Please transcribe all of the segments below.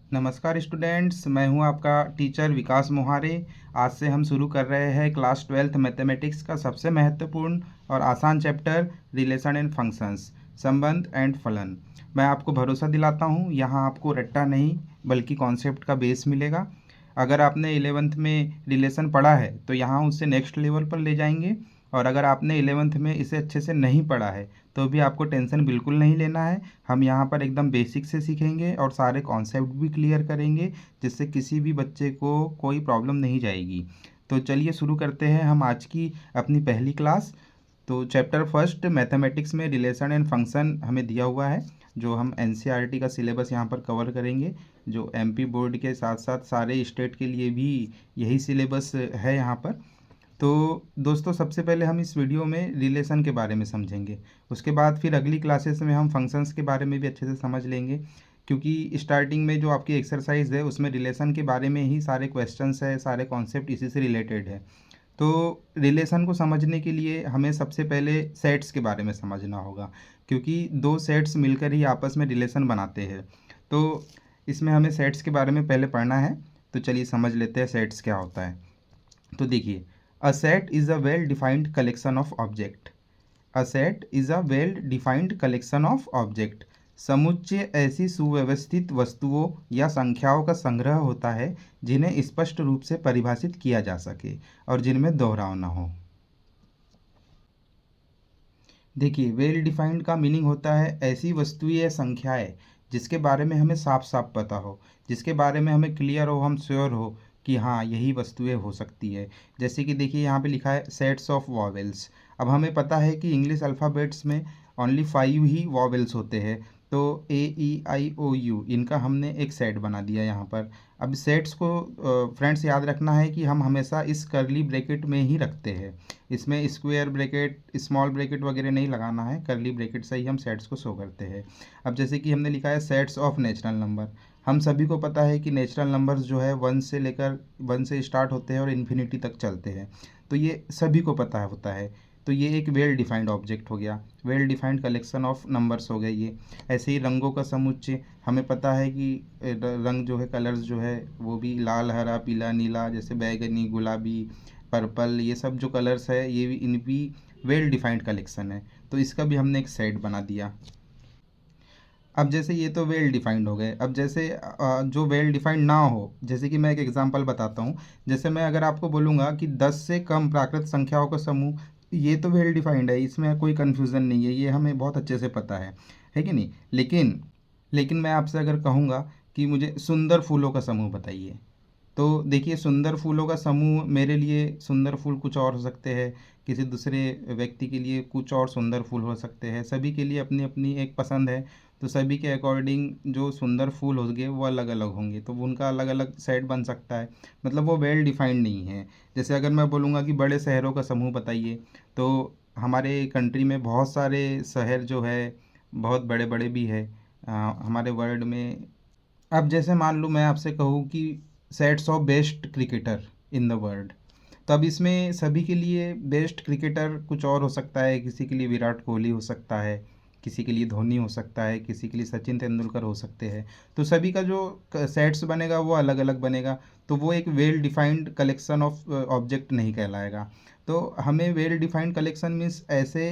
नमस्कार स्टूडेंट्स, मैं हूं आपका टीचर विकास मोहारे। आज से हम शुरू कर रहे हैं क्लास 12th मैथमेटिक्स का सबसे महत्वपूर्ण और आसान चैप्टर रिलेशन एंड फंक्शंस, संबंध एंड फलन। मैं आपको भरोसा दिलाता हूं, यहां आपको रट्टा नहीं बल्कि कॉन्सेप्ट का बेस मिलेगा। अगर आपने 11th में रिलेशन पढ़ा है तो यहाँ उससे नेक्स्ट लेवल पर ले जाएंगे, और अगर आपने 11th में इसे अच्छे से नहीं पढ़ा है तो भी आपको टेंशन बिल्कुल नहीं लेना है। हम यहाँ पर एकदम बेसिक से सीखेंगे और सारे कॉन्सेप्ट भी क्लियर करेंगे, जिससे किसी भी बच्चे को कोई प्रॉब्लम नहीं जाएगी। तो चलिए शुरू करते हैं हम आज की अपनी पहली क्लास। तो चैप्टर फर्स्ट मैथमेटिक्स में रिलेशन एंड फंक्शन हमें दिया हुआ है, जो हम एनसीईआरटी का सिलेबस यहाँ पर कवर करेंगे, जो एमपी बोर्ड के साथ साथ सारे स्टेट के लिए भी यही सिलेबस है यहाँ पर। तो दोस्तों, सबसे पहले हम इस वीडियो में रिलेशन के बारे में समझेंगे, उसके बाद फिर अगली क्लासेस में हम फंक्शंस के बारे में भी अच्छे से समझ लेंगे, क्योंकि स्टार्टिंग में जो आपकी एक्सरसाइज है उसमें रिलेशन के बारे में ही सारे क्वेश्चंस है, सारे कॉन्सेप्ट इसी से रिलेटेड है। तो रिलेशन को समझने के लिए हमें सबसे पहले सेट्स के बारे में समझना होगा, क्योंकि दो सेट्स मिलकर ही आपस में रिलेशन बनाते हैं। तो इसमें हमें सेट्स के बारे में पहले पढ़ना है। तो चलिए समझ लेते हैं सेट्स क्या होता है। तो देखिए, a set is a well defined collection of object. A set is a well defined collection of object. समुच्चय ऐसी सुव्यवस्थित वस्तुओं या संख्याओं का संग्रह होता है जिन्हें स्पष्ट रूप से परिभाषित किया जा सके और जिनमें दोहराव न हो। देखिए, वेल डिफाइंड का मीनिंग होता है ऐसी वस्तुएं या संख्याएं जिसके बारे में हमें साफ साफ पता हो, जिसके बारे में हमें क्लियर हो, हम श्योर हो कि हाँ यही वस्तुएं हो सकती है। जैसे कि देखिए यहाँ पे लिखा है सेट्स ऑफ वॉवेल्स। अब हमें पता है कि इंग्लिश अल्फ़ाबेट्स में ओनली 5 ही वॉवेल्स होते हैं। तो AEIOU इनका हमने एक सेट बना दिया यहाँ पर। अब सेट्स को फ्रेंड्स याद रखना है कि हम हमेशा इस करली ब्रैकेट में ही रखते हैं। इसमें स्क्वायर ब्रैकेट, स्मॉल ब्रैकेट वगैरह नहीं लगाना है, करली ब्रैकेट से ही हम सेट्स को शो करते हैं। अब जैसे कि हमने लिखा है सेट्स ऑफ नेचुरल नंबर। हम सभी को पता है कि नेचुरल नंबर्स जो है 1 से स्टार्ट होते हैं और इन्फिनिटी तक चलते हैं। तो ये सभी को पता होता है। तो ये एक वेल डिफाइंड ऑब्जेक्ट हो गया, well defined collection of numbers हो गए ये। ऐसे ही रंगों का समुच्चय, हमें पता है कि रंग जो है, कलर्स जो है वो भी लाल, हरा, पीला, नीला, जैसे बैगनी, गुलाबी, पर्पल, ये सब जो कलर्स है ये भी इनकी वेल डिफाइंड कलेक्शन है। तो इसका भी हमने एक सेट बना दिया। अब जैसे ये तो वेल डिफाइंड हो गए। अब जैसे जो वेल डिफाइंड ना हो, जैसे कि मैं एक एग्जांपल बताता हूँ। जैसे मैं अगर आपको बोलूँगा कि 10 से कम प्राकृत संख्याओं का समूह, ये तो वेल डिफाइंड है, इसमें कोई कन्फ्यूज़न नहीं है, ये हमें बहुत अच्छे से पता है कि नहीं। लेकिन लेकिन मैं आपसे अगर कहूँगा कि मुझे सुंदर फूलों का समूह बताइए, तो देखिए सुंदर फूलों का समूह, मेरे लिए सुंदर फूल कुछ और हो सकते हैं, किसी दूसरे व्यक्ति के लिए कुछ और सुंदर फूल हो सकते हैं। सभी के लिए अपनी अपनी एक पसंद है। तो सभी के अकॉर्डिंग जो सुंदर फूल होंगे वो अलग अलग होंगे, तो उनका अलग अलग सेट बन सकता है। मतलब वो वेल डिफाइंड नहीं है। जैसे अगर मैं बोलूँगा कि बड़े शहरों का समूह बताइए, तो हमारे कंट्री में बहुत सारे शहर जो है बहुत बड़े बड़े भी है हमारे वर्ल्ड में। अब जैसे मान लो मैं आपसे कहूँ कि sets of best cricketer in the world, तब इसमें सभी के लिए बेस्ट क्रिकेटर कुछ और हो सकता है। किसी के लिए विराट कोहली हो सकता है, किसी के लिए धोनी हो सकता है, किसी के लिए सचिन तेंदुलकर हो सकते हैं। तो सभी का जो सेट्स बनेगा वो अलग अलग बनेगा। तो वो एक well defined collection of object नहीं कहलाएगा। तो हमें वेल डिफाइंड कलेक्शन मीन्स ऐसे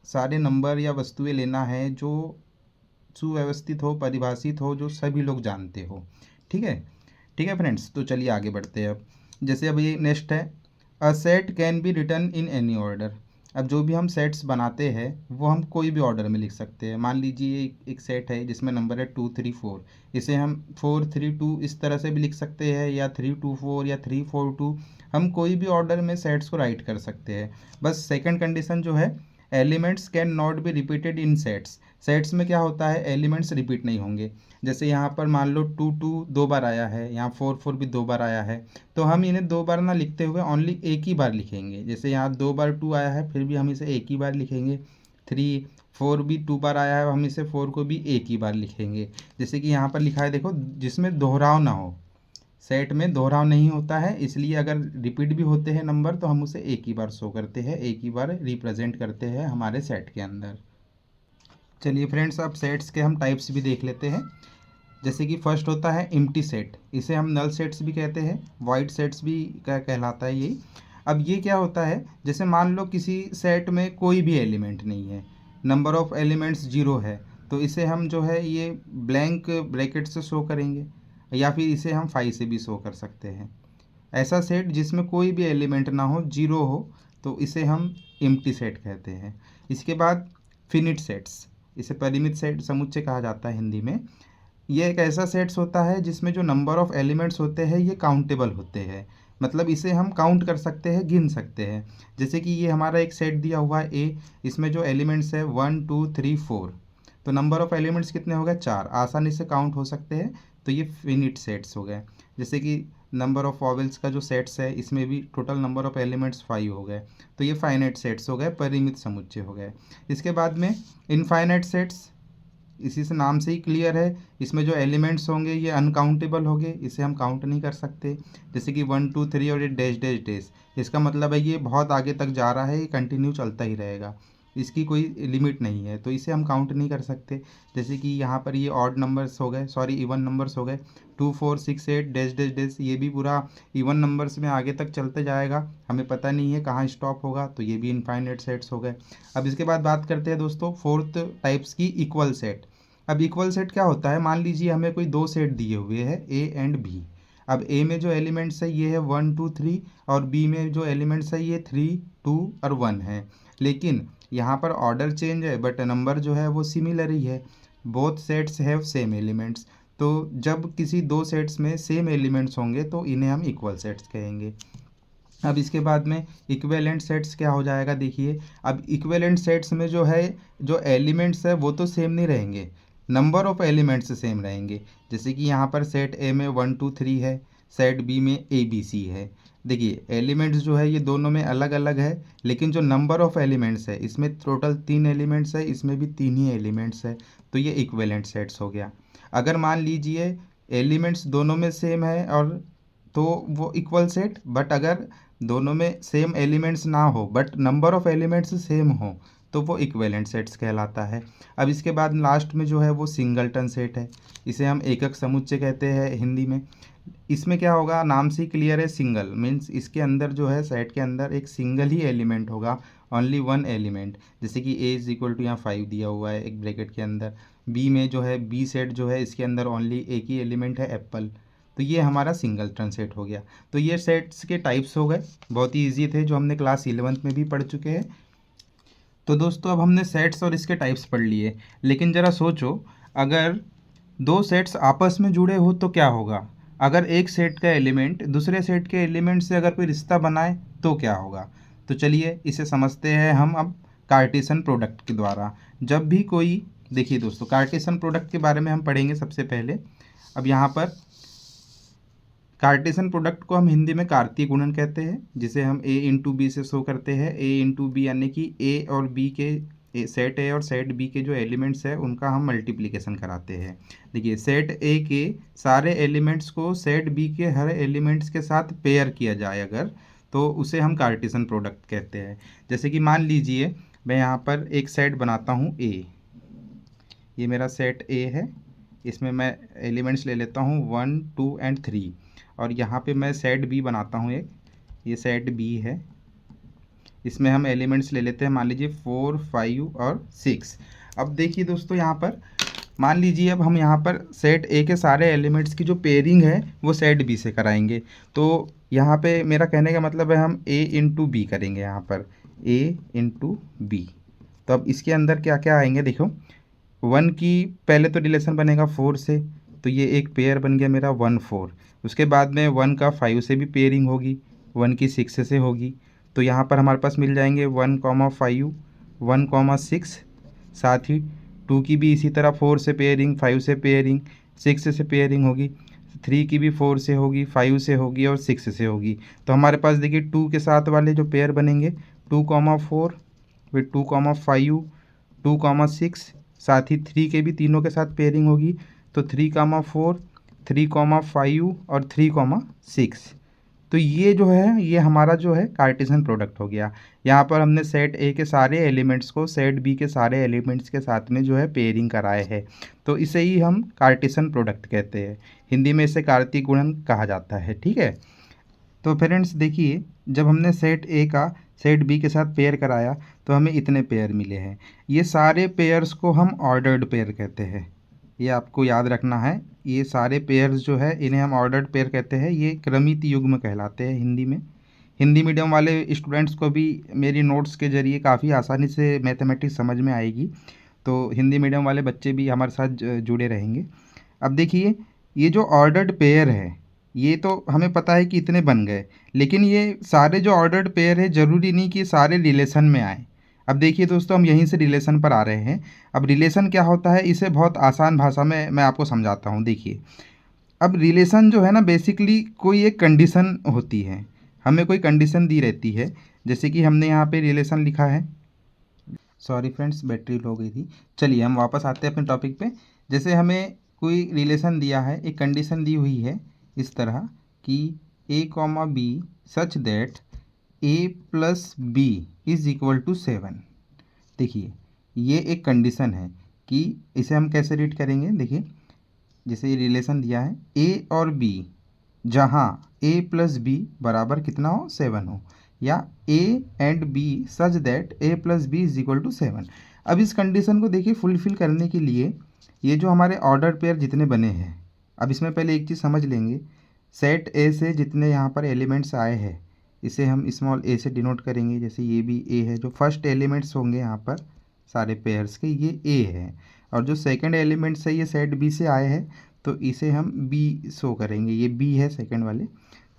सारे नंबर या वस्तुएं लेना है जो सुव्यवस्थित हो, परिभाषित हो, जो सभी लोग जानते हो। ठीक है, ठीक है फ्रेंड्स। तो चलिए आगे बढ़ते हैं। अब जैसे अब ये नेक्स्ट है, a set can be written in any order. अब जो भी हम सेट्स बनाते हैं वो हम कोई भी ऑर्डर में लिख सकते हैं। मान लीजिए एक सेट है जिसमें नंबर है 2 3 4, इसे हम 4 3 2 इस तरह से भी लिख सकते हैं, या 3 2 4 या 3 4 2। हम कोई भी ऑर्डर में सेट्स को राइट कर सकते हैं। बस सेकंड कंडीशन जो है, elements can not be repeated in sets. Sets में क्या होता है, एलिमेंट्स रिपीट नहीं होंगे। जैसे यहाँ पर मान लो 2 2 दो बार आया है, यहाँ 4 4 भी दो बार आया है, तो हम इन्हें दो बार ना लिखते हुए ओनली एक ही बार लिखेंगे। जैसे यहाँ 2 बार 2 आया है, फिर भी हम इसे एक ही बार लिखेंगे। 3 4 भी 2 बार आया है, हम इसे 4 को भी एक ही बार लिखेंगे। जैसे कि यहाँ पर लिखा है देखो, जिसमें दोहराव ना हो। सेट में दोहराव नहीं होता है, इसलिए अगर रिपीट भी होते हैं नंबर तो हम उसे एक ही बार शो करते हैं, एक ही बार रिप्रेजेंट करते हैं हमारे सेट के अंदर। चलिए फ्रेंड्स, अब सेट्स के हम टाइप्स भी देख लेते हैं। जैसे कि फर्स्ट होता है एम्प्टी सेट, इसे हम नल सेट्स भी कहते हैं, वॉइड सेट्स भी कहलाता है यही। अब ये क्या होता है, जैसे मान लो किसी सेट में कोई भी एलिमेंट नहीं है, नंबर ऑफ एलिमेंट्स जीरो है, तो इसे हम जो है ये ब्लैंक ब्रैकेट से शो करेंगे, या फिर इसे हम 5 से भी शो कर सकते हैं। ऐसा सेट जिसमें कोई भी एलिमेंट ना हो, जीरो हो, तो इसे हम एम्प्टी सेट कहते हैं। इसके बाद फिनिट सेट्स, इसे परिमित सेट समुच्चय कहा जाता है हिंदी में। ये एक ऐसा सेट्स होता है जिसमें जो नंबर ऑफ एलिमेंट्स होते हैं ये काउंटेबल होते हैं, मतलब इसे हम काउंट कर सकते हैं, गिन सकते हैं। जैसे कि ये हमारा एक सेट दिया हुआ है ए, इसमें जो एलिमेंट्स है 1 2 3 4, तो नंबर ऑफ एलिमेंट्स कितने हो गए, 4, आसानी से काउंट हो सकते हैं, तो ये फिनिट सेट्स हो गए। जैसे कि नंबर ऑफ वॉवेल्स का जो सेट्स है, इसमें भी टोटल नंबर ऑफ एलिमेंट्स 5 हो गए, तो ये फाइनाइट सेट्स हो गए, परिमित समुच्चय हो गए। इसके बाद में इनफाइनाइट सेट्स, इसी से नाम से ही क्लियर है, इसमें जो एलिमेंट्स होंगे ये अनकाउंटेबल होंगे, इसे हम काउंट नहीं कर सकते। जैसे कि 1 2 3 और ये डैश डैश डैश, इसका मतलब है ये बहुत आगे तक जा रहा है, ये कंटिन्यू चलता ही रहेगा, इसकी कोई लिमिट नहीं है, तो इसे हम काउंट नहीं कर सकते। जैसे कि यहाँ पर ये ऑड नंबर्स हो गए, सॉरी इवन नंबर्स हो गए, 2 4 6 8 डैश डैश डैश, ये भी पूरा इवन नंबर्स में आगे तक चलते जाएगा, हमें पता नहीं है कहाँ स्टॉप होगा, तो ये भी इनफाइनाइट सेट्स हो गए। अब इसके बाद बात करते हैं दोस्तों फोर्थ टाइप्स की, इक्वल सेट। अब इक्वल सेट क्या होता है, मान लीजिए हमें कोई दो सेट दिए हुए हैं ए एंड बी। अब ए में जो एलिमेंट्स है ये है 1 2 3, और बी में जो एलिमेंट्स है ये 3 2 और 1 है, लेकिन यहाँ पर ऑर्डर चेंज है बट नंबर जो है वो सिमिलर ही है, both sets have same elements. तो जब किसी दो सेट्स में सेम एलिमेंट्स होंगे तो इन्हें हम इक्वल सेट्स कहेंगे। अब इसके बाद में इक्विवेलेंट सेट्स क्या हो जाएगा, देखिए अब इक्विवेलेंट सेट्स में जो है जो एलिमेंट्स है वो तो सेम नहीं रहेंगे, नंबर ऑफ एलिमेंट्स सेम रहेंगे। जैसे कि यहाँ पर सेट ए में 1 2 3 है, सेट बी में ए बी सी है। देखिए एलिमेंट्स जो है ये दोनों में अलग अलग है, लेकिन जो नंबर ऑफ एलिमेंट्स है इसमें टोटल 3 एलिमेंट्स है, इसमें भी 3 ही एलिमेंट्स है, तो ये इक्विवेलेंट सेट्स हो गया। अगर मान लीजिए एलिमेंट्स दोनों में सेम है और तो वो इक्वल सेट, बट अगर दोनों में सेम एलिमेंट्स ना हो but number of elements same हो तो वो इक्विवेलेंट सेट्स कहलाता है। अब इसके बाद लास्ट में जो है वो सिंगलटन सेट है, इसे हम एकक समुच्चय कहते हैं हिंदी में। इसमें क्या होगा, नाम से ही क्लियर है, सिंगल मीन्स इसके अंदर जो है सेट के अंदर एक सिंगल ही एलिमेंट होगा, ओनली वन एलिमेंट। जैसे कि ए इज इक्वल टू यहाँ 5 दिया हुआ है एक ब्रैकेट के अंदर, बी में जो है बी सेट जो है इसके अंदर ओनली एक ही एलिमेंट है एप्पल, तो ये हमारा सिंगलटन सेट हो गया। तो ये सेट्स के टाइप्स हो गए, बहुत ही ईजी थे, जो हमने क्लास 11th में भी पढ़ चुके हैं। तो दोस्तों अब हमने सेट्स और इसके टाइप्स पढ़ लिए, लेकिन ज़रा सोचो अगर दो सेट्स आपस में जुड़े हो तो क्या होगा, अगर एक सेट का एलिमेंट दूसरे सेट के एलिमेंट से अगर कोई रिश्ता बनाए तो क्या होगा। तो चलिए इसे समझते हैं हम अब कार्टेशियन प्रोडक्ट के द्वारा। जब भी कोई, देखिए दोस्तों कार्टेशियन प्रोडक्ट के बारे में हम पढ़ेंगे सबसे पहले। अब यहाँ पर कार्टेशियन प्रोडक्ट को हम हिंदी में कार्तीय गुणन कहते हैं, जिसे हम ए इंटू बी से शो करते हैं। ए इंटू बी यानी कि ए और बी के सेट ए और सेट बी के जो एलिमेंट्स है उनका हम मल्टीप्लिकेशन कराते हैं। देखिए सेट ए के सारे एलिमेंट्स को सेट बी के हर एलिमेंट्स के साथ पेयर किया जाए अगर, तो उसे हम कार्टेशियन प्रोडक्ट कहते हैं। जैसे कि मान लीजिए मैं यहाँ पर एक सेट बनाता हूँ ए, ये मेरा सेट ए है, इसमें मैं एलिमेंट्स ले लेता हूँ 1 2 एंड 3, और यहाँ पे मैं सेट बी बनाता हूँ एक, ये सेट बी है, इसमें हम एलिमेंट्स ले लेते हैं मान लीजिए 4 5 और 6। अब देखिए दोस्तों यहाँ पर मान लीजिए अब हम यहाँ पर सेट ए के सारे एलिमेंट्स की जो पेयरिंग है वो सेट बी से कराएंगे। तो यहाँ पे मेरा कहने का मतलब है हम ए इंटू बी करेंगे, यहाँ पर ए इंटू बी। तो अब इसके अंदर क्या क्या आएंगे, देखो 1 की पहले तो रिलेशन बनेगा 4 से, तो ये एक पेयर बन गया मेरा 1 4। उसके बाद में 1 का 5 से भी पेयरिंग होगी, 1 की 6 से होगी, तो यहाँ पर हमारे पास मिल जाएंगे 1 5 1 6। साथ ही 2 की भी इसी तरह 4 से पेयरिंग, 5 से पेयरिंग, 6 से पेयरिंग होगी, 3 की भी 4 से होगी, 5 से होगी और 6 से होगी। तो हमारे पास देखिए 2 के साथ वाले जो पेयर बनेंगे 2 4 फिर 2 5 2 6, साथ ही 3 के भी तीनों के साथ पेयरिंग होगी, तो 3 4 3 5 और 3 6। तो ये जो है ये हमारा जो है कार्टेशियन प्रोडक्ट हो गया। यहाँ पर हमने सेट ए के सारे एलिमेंट्स को सेट बी के सारे एलिमेंट्स के साथ में जो है पेयरिंग कराए है, तो इसे ही हम कार्टेशियन प्रोडक्ट कहते हैं। हिंदी में इसे कार्तीय गुणन कहा जाता है। ठीक है, तो फ्रेंड्स देखिए, जब हमने सेट ए का सेट बी के साथ पेयर कराया तो हमें इतने पेयर मिले हैं। ये सारे पेयर्स को हम ऑर्डर्ड पेयर कहते हैं, ये आपको याद रखना है। ये सारे पेयर्स जो है इन्हें हम ऑर्डर्ड पेयर कहते हैं। ये क्रमित युग्म कहलाते हैं हिंदी में। हिंदी मीडियम वाले स्टूडेंट्स को भी मेरी नोट्स के ज़रिए काफ़ी आसानी से मैथमेटिक्स समझ में आएगी, तो हिंदी मीडियम वाले बच्चे भी हमारे साथ जुड़े रहेंगे। अब देखिए, ये जो ऑर्डर्ड पेयर है ये तो हमें पता है कि इतने बन गए, लेकिन ये सारे जो ऑर्डर्ड पेयर है ज़रूरी नहीं कि सारे रिलेशन में आए। अब देखिए दोस्तों, हम यहीं से रिलेशन पर आ रहे हैं। अब रिलेशन क्या होता है, इसे बहुत आसान भाषा में मैं आपको समझाता हूँ। देखिए, अब रिलेशन जो है ना, बेसिकली कोई एक कंडीशन होती है, हमें कोई कंडीशन दी रहती है। जैसे कि हमने यहाँ पे रिलेशन लिखा है, सॉरी फ्रेंड्स बैटरी लो गई थी। चलिए हम वापस आते हैं अपने टॉपिक पे। जैसे हमें कोई रिलेशन दिया है, एक कंडीशन दी हुई है इस तरह कि a comma B such that a plus B is equal to 7। देखिए, ये एक कंडीशन है कि इसे हम कैसे रीड करेंगे। देखिए, जैसे ये रिलेशन दिया है a और b, जहाँ a प्लस बी बराबर कितना हो, 7 हो, या a and b such that a plus B is equal to 7। अब इस कंडीशन को देखिए फुलफिल करने के लिए ये जो हमारे ऑर्डर पेयर जितने बने हैं, अब इसमें पहले एक चीज़ समझ लेंगे। सेट ए से जितने यहाँ पर एलिमेंट्स आए हैं इसे हम स्मॉल a से डिनोट करेंगे। जैसे ये भी a है, जो फर्स्ट एलिमेंट्स होंगे यहाँ पर सारे पेयर्स के ये a है, और जो सेकंड एलिमेंट्स है ये सेट b से आए हैं तो इसे हम b शो करेंगे, ये b है सेकंड वाले।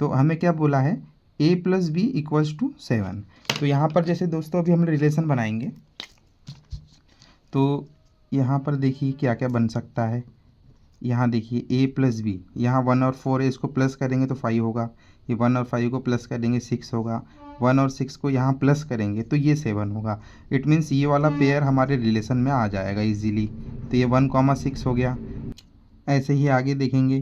तो हमें क्या बोला है, a plus B equals to 7। तो यहाँ पर जैसे दोस्तों अभी हम रिलेशन बनाएंगे, तो यहाँ पर देखिए क्या क्या बन सकता है। यहाँ देखिए a प्लस बी, यहाँ 1 और 4 है, इसको प्लस करेंगे तो 5 होगा। ये 1 और 5 को प्लस करेंगे 6 होगा। 1 और 6 को यहाँ प्लस करेंगे तो ये 7 होगा। इट मीन्स ये वाला पेयर हमारे रिलेशन में आ जाएगा इजीली। तो ये 1,6 हो गया। ऐसे ही आगे देखेंगे,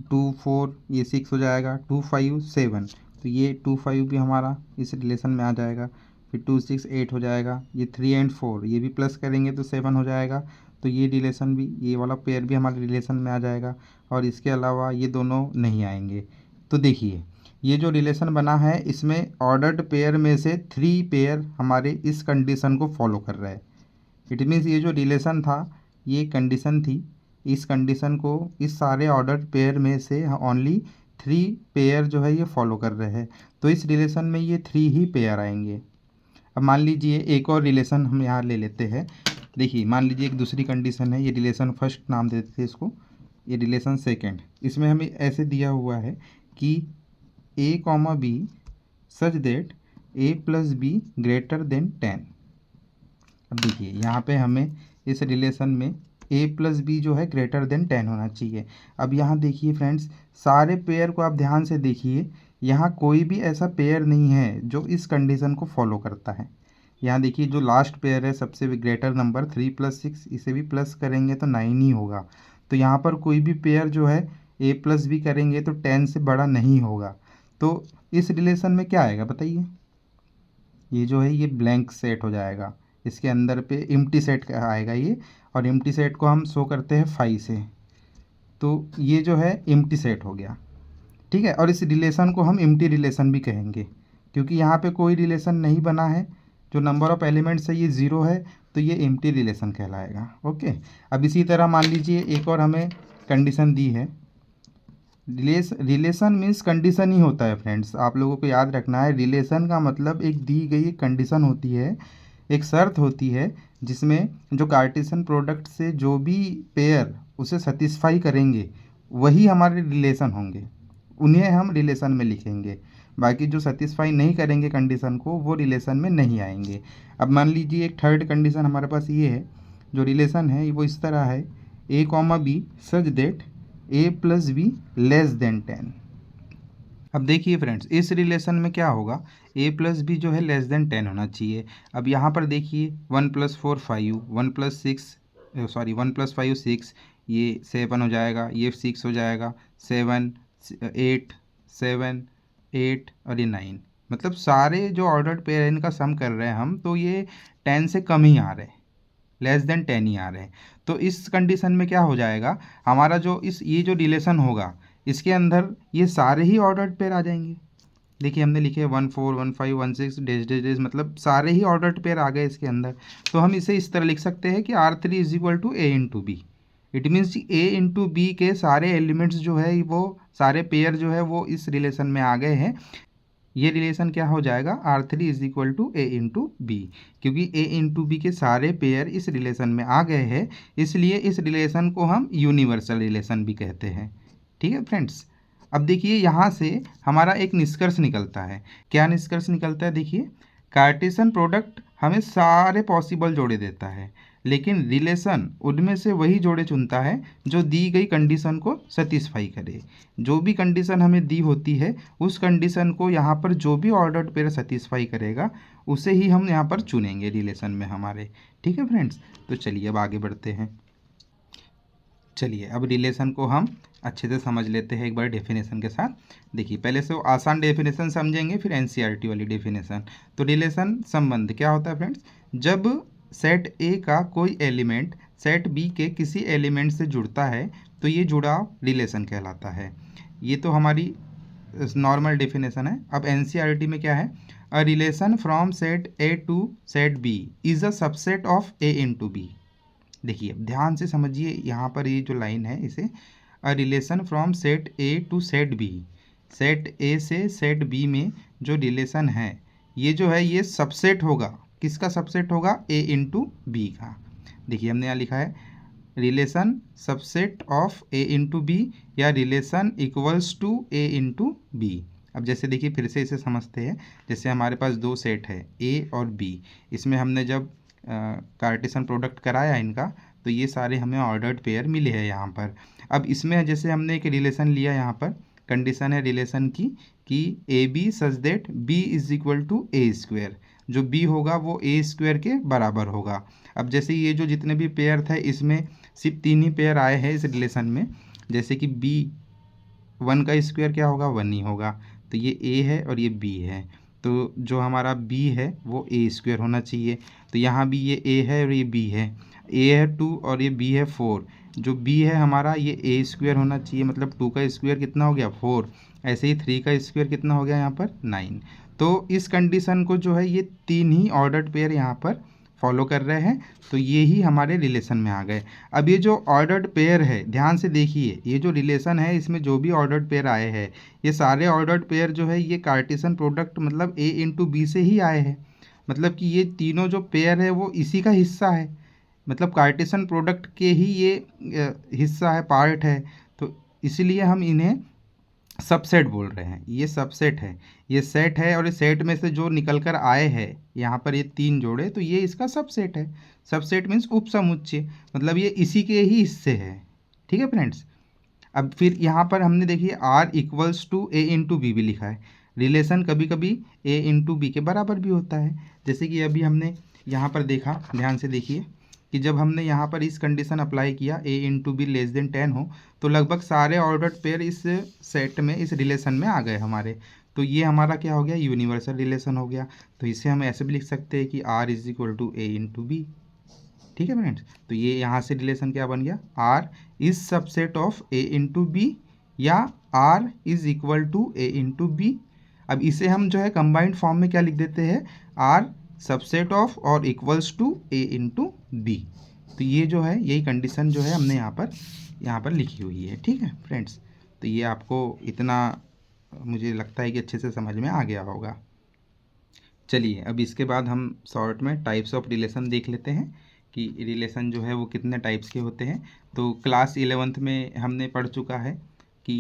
2 4 ये 6 हो जाएगा, 2 5 7, तो ये 2 5 भी हमारा इस रिलेशन में आ जाएगा। फिर 2 6 8 हो जाएगा। ये 3 एंड 4 ये भी प्लस करेंगे तो 7 हो जाएगा। तो ये रिलेशन भी, ये वाला पेयर भी हमारे रिलेशन में आ जाएगा, और इसके अलावा ये दोनों नहीं आएंगे। तो देखिए, ये जो रिलेशन बना है इसमें ऑर्डर्ड पेयर में से 3 पेयर हमारे इस कंडीशन को फॉलो कर रहे हैं। इट मीन्स ये जो रिलेशन था ये कंडीशन थी, इस कंडीशन को इस सारे ऑर्डर पेयर में से ओनली 3 पेयर जो है ये फॉलो कर रहे हैं। तो इस रिलेशन में ये 3 ही पेयर आएंगे। अब मान लीजिए एक और रिलेशन हम यहाँ ले लेते हैं। देखिए, मान लीजिए एक दूसरी कंडीशन है, ये रिलेशन फर्स्ट नाम देते हैं इसको, ये रिलेशन सेकंड। इसमें हमें ऐसे दिया हुआ है कि a comma B such that a plus B greater than 10। अब देखिए, यहाँ पे हमें इस रिलेशन में a प्लस बी जो है ग्रेटर देन 10 होना चाहिए। अब यहाँ देखिए फ्रेंड्स, सारे पेयर को आप ध्यान से देखिए, यहाँ कोई भी ऐसा पेयर नहीं है जो इस कंडीशन को फॉलो करता है। यहाँ देखिए, जो लास्ट पेयर है सबसे ग्रेटर नंबर 3 + 6, इसे भी प्लस करेंगे तो 9 ही होगा। तो यहाँ पर कोई भी पेयर जो है a प्लस बी करेंगे तो 10 से बड़ा नहीं होगा। तो इस रिलेशन में क्या आएगा बताइए, ये जो है ये ब्लैंक सेट हो जाएगा, इसके अंदर पे एम्प्टी सेट आएगा ये, और एम्प्टी सेट को हम शो करते हैं 5 से। तो ये जो है एम्प्टी सेट हो गया, ठीक है। और इस रिलेशन को हम एम्प्टी रिलेशन भी कहेंगे, क्योंकि यहाँ पे कोई रिलेशन नहीं बना है, जो नंबर ऑफ एलिमेंट्स है ये 0 है, तो ये एम्प्टी रिलेशन कहलाएगा। ओके, अब इसी तरह मान लीजिए एक और हमें कंडीशन दी है। रिलेशन मीन्स कंडीशन ही होता है फ्रेंड्स, आप लोगों को याद रखना है। रिलेशन का मतलब एक दी गई कंडीशन होती है, एक शर्त होती है, जिसमें जो कार्टेशियन प्रोडक्ट से जो भी पेयर उसे सेटिस्फाई करेंगे वही हमारे रिलेशन होंगे, उन्हें हम रिलेशन में लिखेंगे। बाकी जो सेटिस्फाई नहीं करेंगे कंडीशन को वो रिलेशन में नहीं आएंगे। अब मान लीजिए एक थर्ड कंडीशन हमारे पास ये है, जो रिलेशन है वो इस तरह है, a comma B such that a plus B less than 10। अब देखिए फ्रेंड्स, इस रिलेशन में क्या होगा, a प्लस बी जो है लेस देन 10 होना चाहिए। अब यहाँ पर देखिए 1 + 4 5, 1 + 6 सॉरी 1 + 5 6, ये 7 हो जाएगा, ये 6 हो जाएगा, 7 8 7 8 और ये 9, मतलब सारे जो ऑर्डर्ड पेयर है इनका सम कर रहे हैं हम, तो ये 10 से कम ही आ रहे हैं, लेस देन 10 ही आ रहे हैं। तो इस कंडीशन में क्या हो जाएगा, हमारा जो ये जो रिलेशन होगा इसके अंदर ये सारे ही ऑर्डर्ड पेयर आ जाएंगे। देखिए हमने लिखे 1 4 1 5 1 6 डैश डैश डैश, मतलब सारे ही ऑर्डर्ड पेयर आ गए इसके अंदर। तो हम इसे इस तरह लिख सकते हैं कि R3 is equal to A into B. It means A into B के सारे एलिमेंट्स जो है वो सारे पेयर जो है वो इस रिलेशन में आ गए हैं। ये रिलेशन क्या हो जाएगा, R3 is equal to A into B, क्योंकि ए इंटू बी के सारे पेयर इस रिलेशन में आ गए हैं, इसलिए इस रिलेशन को हम यूनिवर्सल रिलेशन भी कहते हैं। ठीक है फ्रेंड्स, अब देखिए यहाँ से हमारा एक निष्कर्ष निकलता है। क्या निष्कर्ष निकलता है, देखिए कार्टेशियन प्रोडक्ट हमें सारे पॉसिबल जोड़े देता है, लेकिन रिलेशन उनमें से वही जोड़े चुनता है जो दी गई कंडीशन को सेटिस्फाई करे। जो भी कंडीशन हमें दी होती है उस कंडीशन को यहाँ पर जो भी ऑर्डर्ड पेयर सेटिस्फाई करेगा उसे ही हम यहाँ पर चुनेंगे रिलेशन में हमारे। ठीक है फ्रेंड्स, तो चलिए अब आगे बढ़ते हैं। चलिए अब रिलेशन को हम अच्छे से समझ लेते हैं एक बार डेफिनेशन के साथ। देखिए पहले से वो आसान डेफिनेशन समझेंगे, फिर एनसीईआरटी वाली डेफिनेशन। तो रिलेशन संबंध क्या होता है फ्रेंड्स, जब सेट ए का कोई एलिमेंट सेट बी के किसी एलिमेंट से जुड़ता है तो ये जुड़ाव रिलेशन कहलाता है। ये तो हमारी नॉर्मल डेफिनेशन है। अब एनसीईआरटी में क्या है, a relation from set A to set B is a subset of A into B. देखिए ध्यान से समझिए, यहाँ पर ये जो लाइन है इसे, a relation from set A to set B, set A से सेट बी में जो रिलेशन है ये जो है ये सबसेट होगा। किसका सबसेट होगा, ए इंटू बी का। देखिए हमने यहाँ लिखा है relation subset of A into B या relation equals to A into B. अब जैसे देखिए फिर से इसे समझते हैं। जैसे हमारे पास दो सेट है ए और बी, इसमें हमने जब कार्टेशियन प्रोडक्ट कराया इनका तो ये सारे हमें ऑर्डर्ड पेयर मिले हैं यहाँ पर। अब इसमें जैसे हमने एक रिलेशन लिया, यहाँ पर कंडीशन है रिलेशन की कि A B such that B is equal to A square, जो बी होगा वो ए स्क्वेयर के बराबर होगा। अब जैसे ये जो जितने भी पेयर थे इसमें सिर्फ 3 ही पेयर आए हैं इस रिलेशन में, जैसे कि बी 1 का स्क्वायर क्या होगा, 1 ही होगा। तो ये ए है और ये बी है, तो जो हमारा बी है वो ए स्क्वायर होना चाहिए। तो यहाँ भी ये ए है और ये बी है, ए है 2 और ये बी है 4। जो बी है हमारा ये ए स्क्वायर होना चाहिए, मतलब 2 का स्क्वायर कितना हो गया 4। ऐसे ही 3 का स्क्वायर कितना हो गया यहाँ पर 9। तो इस कंडीशन को जो है ये 3 ही ऑर्डर्ड पेयर यहाँ पर फॉलो कर रहे हैं, तो ये ही हमारे रिलेशन में आ गए। अब ये जो ऑर्डर्ड पेयर है ध्यान से देखिए, ये जो रिलेशन है इसमें जो भी ऑर्डर्ड पेयर आए हैं ये सारे ऑर्डर्ड पेयर जो है ये कार्टेशियन प्रोडक्ट मतलब ए इंटू बी से ही आए हैं। मतलब कि ये तीनों जो पेयर है वो इसी का हिस्सा है, मतलब कार्टेशियन प्रोडक्ट के ही ये हिस्सा है, पार्ट है। तो इसलिए हम इन्हें सबसेट बोल रहे हैं। ये सबसेट है, ये सेट है और इस सेट में से जो निकल कर आए हैं यहाँ पर ये 3 जोड़े, तो ये इसका सबसेट है। सबसेट मीन्स उपसमुच्चय, मतलब ये इसी के ही हिस्से है। ठीक है फ्रेंड्स, अब फिर यहाँ पर हमने देखिए R equals to A into B भी लिखा है। रिलेशन कभी कभी ए इंटू बी के बराबर भी होता है, जैसे कि अभी हमने यहाँ पर देखा, ध्यान से देखिए कि जब हमने यहाँ पर इस कंडीशन अप्लाई किया ए इंटू बी लेस देन 10 हो, तो लगभग सारे ऑर्डर्ड पेयर इस सेट में इस रिलेशन में आ गए हमारे। तो ये हमारा क्या हो गया, यूनिवर्सल रिलेशन हो गया। तो इसे हम ऐसे भी लिख सकते हैं कि R is equal to A into B. ठीक है फ्रेंड्स, तो ये यहाँ से रिलेशन क्या बन गया, R is subset of A into B या R is equal to A into B. अब इसे हम जो है कंबाइंड फॉर्म में क्या लिख देते हैं, R subset of or equals to A into B. तो ये जो है यही कंडीशन जो है हमने यहाँ पर लिखी हुई है। ठीक है फ्रेंड्स, तो ये आपको इतना मुझे लगता है कि अच्छे से समझ में आ गया होगा। चलिए अब इसके बाद हम शॉर्ट में टाइप्स ऑफ रिलेशन देख लेते हैं कि रिलेशन जो है वो कितने टाइप्स के होते हैं। तो क्लास 11th में हमने पढ़ चुका है कि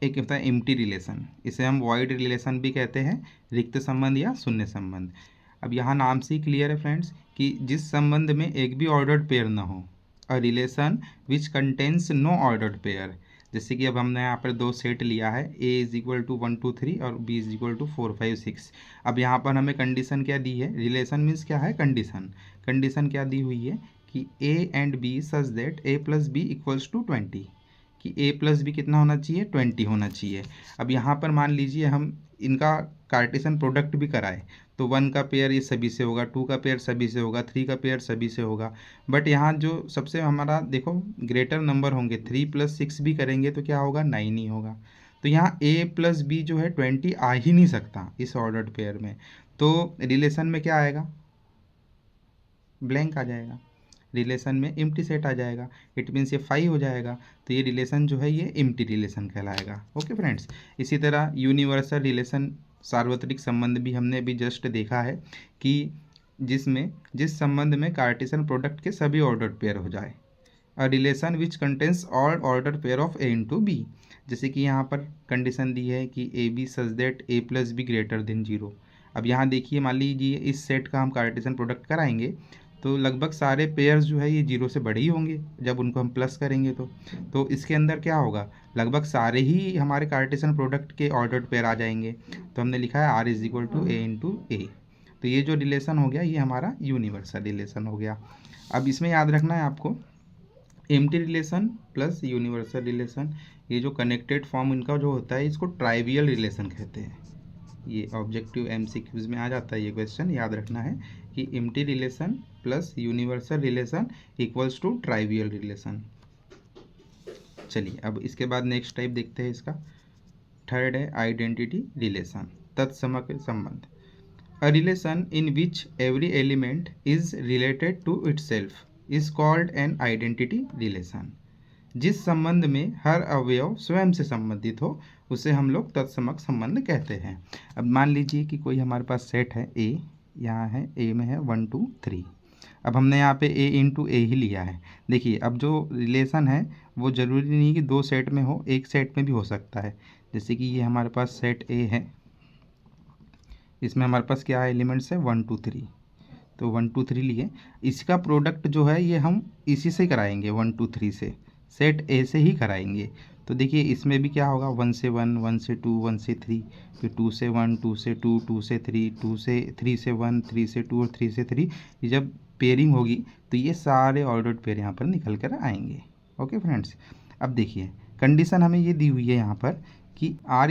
एक होता है एम्प्टी रिलेशन, इसे हम वॉइड रिलेशन भी कहते हैं, रिक्त संबंध या शून्य संबंध। अब यहाँ नाम से ही क्लियर है फ्रेंड्स कि जिस संबंध में एक भी ऑर्डर्ड पेयर ना हो, a relation which contains no ordered pair. जैसे कि अब हमने यहाँ पर दो सेट लिया है, ए इज इक्वल टू 1 2 3 और बी इज इक्वल टू 4 5 6। अब यहाँ पर हमें कंडीशन क्या दी है, रिलेशन मीन्स क्या है कंडीशन, कंडीशन क्या दी हुई है कि A and B such that A plus B equals to 20, कि ए प्लस बी कितना होना चाहिए 20 होना चाहिए। अब यहाँ पर मान लीजिए हम इनका कार्टेशियन प्रोडक्ट भी कराए तो 1 का पेयर ये सभी से होगा, 2 का पेयर सभी से होगा, 3 का पेयर सभी से होगा। बट यहाँ जो सबसे हमारा देखो ग्रेटर नंबर होंगे, 3 + 6 भी करेंगे तो क्या होगा, 9 ही होगा। तो यहाँ a + b जो है 20 आ ही नहीं सकता इस ऑर्डर्ड पेयर में। तो रिलेशन में क्या आएगा, ब्लैंक आ जाएगा, रिलेशन में एम्प्टी सेट आ जाएगा। इट मीन्स ये 5 हो जाएगा। तो ये रिलेशन जो है ये एम्प्टी रिलेशन कहलाएगा। ओके फ्रेंड्स, इसी तरह यूनिवर्सल रिलेशन, सार्वत्रिक संबंध भी हमने अभी जस्ट देखा है कि जिस संबंध में कार्टेशियन प्रोडक्ट के सभी ऑर्डर्ड पेयर हो जाए। A relation which contains all order pair of a into B. जैसे कि यहाँ पर कंडीशन दी है कि A B such that a + b greater than 0। अब यहाँ देखिए, मान लीजिए इस सेट का हम कार्टेशियन प्रोडक्ट कराएंगे तो लगभग सारे पेयर्स जो है ये 0 से बड़े ही होंगे जब उनको हम प्लस करेंगे तो इसके अंदर क्या होगा, लगभग सारे ही हमारे कार्टेशियन प्रोडक्ट के ऑर्डर्ड पेयर आ जाएंगे। तो हमने लिखा है r = a इंटू ए। तो ये जो रिलेशन हो गया ये हमारा यूनिवर्सल रिलेशन हो गया। अब इसमें याद रखना है आपको, empty relation plus universal relation, ये जो कनेक्टेड फॉर्म इनका जो होता है इसको ट्राइवियल रिलेशन कहते हैं। ये ऑब्जेक्टिव MCQs में आ जाता है ये क्वेश्चन, याद रखना है कि empty relation plus universal relation equals to trivial relation. चलिए अब इसके बाद नेक्स्ट टाइप देखते हैं इसका। थर्ड है आइडेंटिटी रिलेशन, तत्समक संबंध। A relation in which every element is related to itself is called an identity relation. जिस संबंध में हर अवयव स्वयं से संबंधित हो उसे हम लोग तत्समक संबंध कहते हैं। अब मान लीजिए कि कोई हमारे पास सेट है A, यहाँ है A में है 1 2 3। अब हमने यहाँ पे a इंटू ए ही लिया है। देखिए अब जो रिलेशन है वो ज़रूरी नहीं कि 2 सेट में हो, एक सेट में भी हो सकता है। जैसे कि ये हमारे पास सेट A है, इसमें हमारे पास क्या एलिमेंट्स है 1 2 3। तो 1 2 3 लिए, इसका प्रोडक्ट जो है ये हम इसी से कराएंगे 1 2 3 से, सेट ए से ही कराएंगे। तो देखिए इसमें भी क्या होगा, 1 से 1, 1 से 2, 1 से 3, फिर 2 से 1, 2 से 2, 2 से 3, 2 से 3 से 1, 3 से 2 और 3 से 3। ये जब पेयरिंग होगी तो ये सारे ऑर्डर्ड पेयर यहाँ पर निकल कर आएंगे। ओके फ्रेंड्स, अब देखिए कंडीशन हमें ये दी हुई है यहाँ पर कि R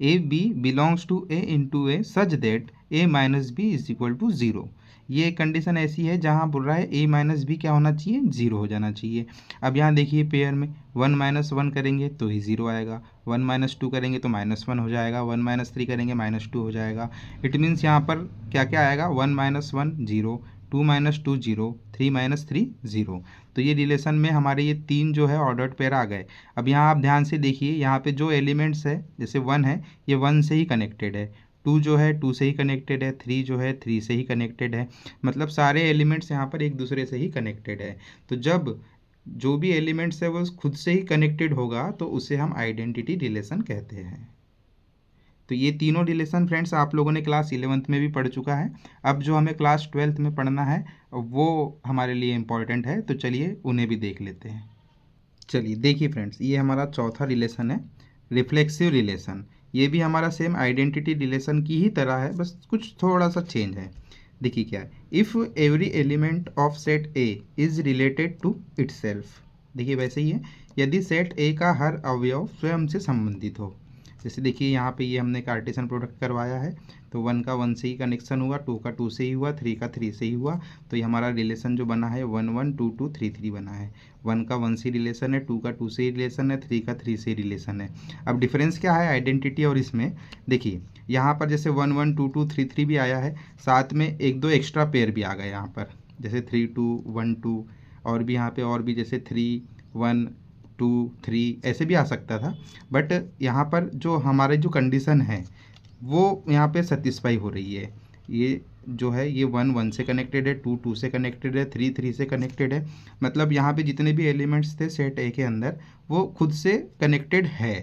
= AB belongs to A into A such that A - B = 0। ये कंडीशन ऐसी है जहाँ बोल रहा है A - B क्या होना चाहिए, 0 हो जाना चाहिए। अब यहाँ देखिए पेयर में 1 - 1 करेंगे तो ही 0 आएगा, 1 - 2 करेंगे तो -1 हो जाएगा, 1 - 3 करेंगे -2 हो जाएगा। इट मीन्स यहाँ पर क्या क्या आएगा, 1 - 1 0, 2 - 2 0, 3 - 3 0। तो ये रिलेशन में हमारे ये 3 जो है ऑर्डर्ड पेयर आ गए। अब यहाँ आप ध्यान से देखिए, यहाँ पे जो एलिमेंट्स है जैसे 1 है ये 1 से ही कनेक्टेड है, 2 जो है 2 से ही कनेक्टेड है, 3 जो है 3 से ही कनेक्टेड है। मतलब सारे एलिमेंट्स यहाँ पर एक दूसरे से ही कनेक्टेड है। तो जब जो भी एलिमेंट्स है वो खुद से ही कनेक्टेड होगा तो उसे हम आइडेंटिटी रिलेशन कहते हैं। तो ये तीनों रिलेशन फ्रेंड्स आप लोगों ने क्लास 11th में भी पढ़ चुका है। अब जो हमें क्लास 12th में पढ़ना है वो हमारे लिए इम्पॉर्टेंट है, तो चलिए उन्हें भी देख लेते हैं। चलिए देखिए फ्रेंड्स, ये हमारा चौथा रिलेशन है रिफ्लेक्सिव रिलेशन। ये भी हमारा सेम आइडेंटिटी रिलेशन की ही तरह है, बस कुछ थोड़ा सा चेंज है। देखिए क्या है, if every element of set A is related to itself. देखिए वैसे ही है, यदि सेट ए का हर अवयव स्वयं से संबंधित हो। जैसे देखिए यहाँ पे ये हमने कार्टेशियन प्रोडक्ट करवाया है तो 1 का 1 से ही कनेक्शन हुआ, 2 का 2 से ही हुआ, 3 का 3 से ही हुआ। तो ये हमारा रिलेशन जो बना है 1 1 2 2 3 3 बना है। 1 का 1 से रिलेशन है, 2 का 2 से रिलेशन है, 3 का 3 से रिलेशन है। अब डिफरेंस क्या है आइडेंटिटी और इसमें, देखिए यहाँ पर जैसे 1 1 2 2 3 3 भी आया है, साथ में 1 2 एक्स्ट्रा पेयर भी आ गए यहाँ पर, जैसे 3 2 1 2, और भी यहाँ पे और भी जैसे 3 1 2 3 ऐसे भी आ सकता था। बट यहाँ पर जो हमारे जो कंडीशन है वो यहाँ पे सेटिस्फाई हो रही है। ये जो है ये 1 1 से कनेक्टेड है, 2 2 से कनेक्टेड है, 3 3 से कनेक्टेड है। मतलब यहाँ पे जितने भी एलिमेंट्स थे सेट ए के अंदर वो खुद से कनेक्टेड है।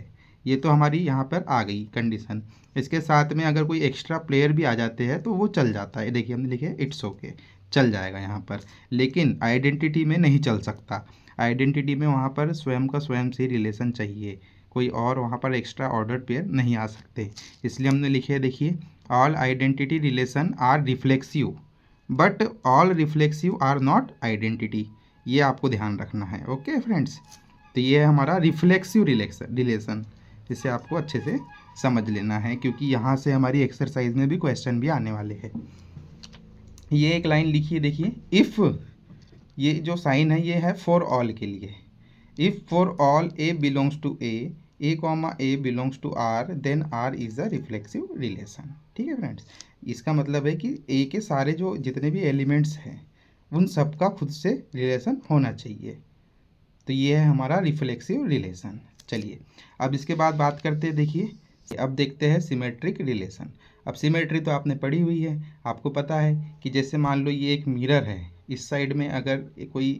ये तो हमारी यहाँ पर आ गई कंडीशन। इसके साथ में अगर कोई एक्स्ट्रा प्लेयर भी आ जाते हैं तो वो चल जाता है। देखिए हमने लिखे इट्स ओके, चल जाएगा यहाँ पर, लेकिन आइडेंटिटी में नहीं चल सकता। आइडेंटिटी में वहाँ पर स्वयं का स्वयं से रिलेशन चाहिए, कोई और वहाँ पर एक्स्ट्रा ऑर्डर पेयर नहीं आ सकते। इसलिए हमने लिखे, देखिए all identity relation are reflexive but all reflexive are not identity. ये आपको ध्यान रखना है। ओके फ्रेंड्स, तो ये है हमारा रिफ्लेक्सिव रिलेशन। जिसे आपको अच्छे से समझ लेना है, क्योंकि यहाँ से हमारी एक्सरसाइज में भी क्वेश्चन भी आने वाले हैं। ये एक लाइन लिखिए, देखिए, इफ़, ये जो साइन है ये है फॉर ऑल के लिए। If for all A belongs to A comma A belongs to R, then R is a reflexive relation. ठीक है फ्रेंड्स, इसका मतलब है कि ए के सारे जो जितने भी एलिमेंट्स हैं उन सबका खुद से रिलेशन होना चाहिए। तो ये है हमारा रिफ्लेक्सिव रिलेशन। चलिए अब इसके बाद बात करते हैं, देखिए अब देखते हैं सिमेट्रिक रिलेशन। अब सिमेट्री तो आपने पढ़ी हुई है, आपको पता है कि जैसे मान लो ये एक मिरर है, इस साइड में अगर कोई